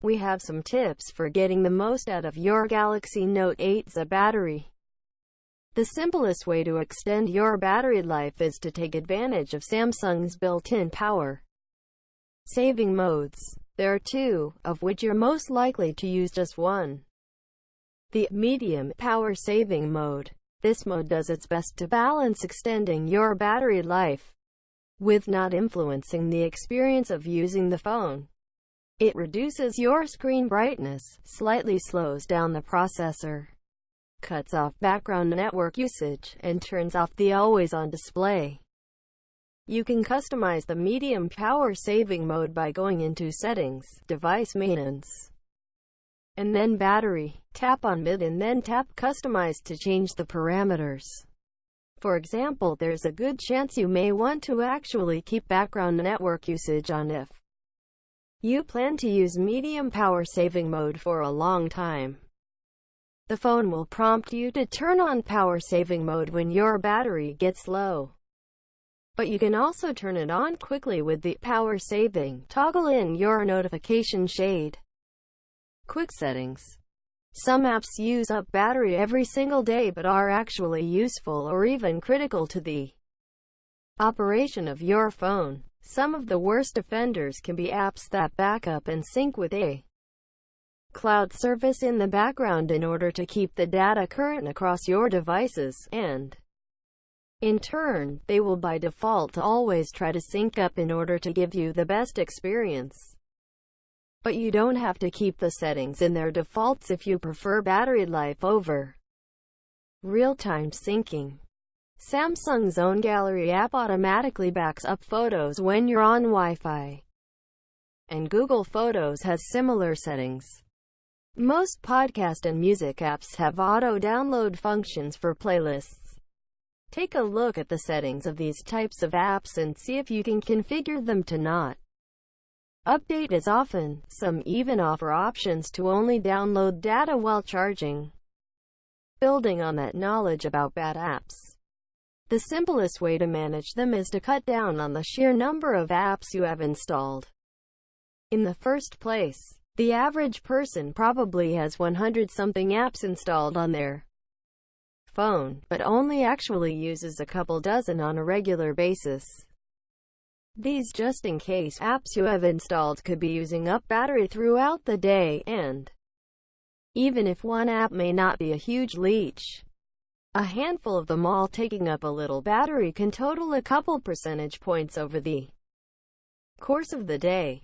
We have some tips for getting the most out of your Galaxy Note 8's battery. The simplest way to extend your battery life is to take advantage of Samsung's built-in power saving modes. There are two, of which you're most likely to use just one. The medium power saving mode. This mode does its best to balance extending your battery life with not influencing the experience of using the phone. It reduces your screen brightness, slightly slows down the processor, cuts off background network usage, and turns off the always-on display. You can customize the medium power saving mode by going into Settings, Device Maintenance, and then Battery. Tap on Mid and then tap Customize to change the parameters. For example, there's a good chance you may want to actually keep background network usage on if you plan to use medium power saving mode for a long time. The phone will prompt you to turn on power saving mode when your battery gets low. But you can also turn it on quickly with the power saving toggle in your notification shade. Quick settings. Some apps use up battery every single day but are actually useful or even critical to the operation of your phone. Some of the worst offenders can be apps that back up and sync with a cloud service in the background in order to keep the data current across your devices, and in turn, they will by default always try to sync up in order to give you the best experience. But you don't have to keep the settings in their defaults if you prefer battery life over real-time syncing. Samsung's own Gallery app automatically backs up photos when you're on Wi-Fi, and Google Photos has similar settings. Most podcast and music apps have auto-download functions for playlists. Take a look at the settings of these types of apps and see if you can configure them to not update as often. Some even offer options to only download data while charging. Building on that knowledge about bad apps, the simplest way to manage them is to cut down on the sheer number of apps you have installed. In the first place, the average person probably has 100-something apps installed on their phone, but only actually uses a couple dozen on a regular basis. These just-in-case apps you have installed could be using up battery throughout the day, and even if one app may not be a huge leech, a handful of them all taking up a little battery can total a couple percentage points over the course of the day.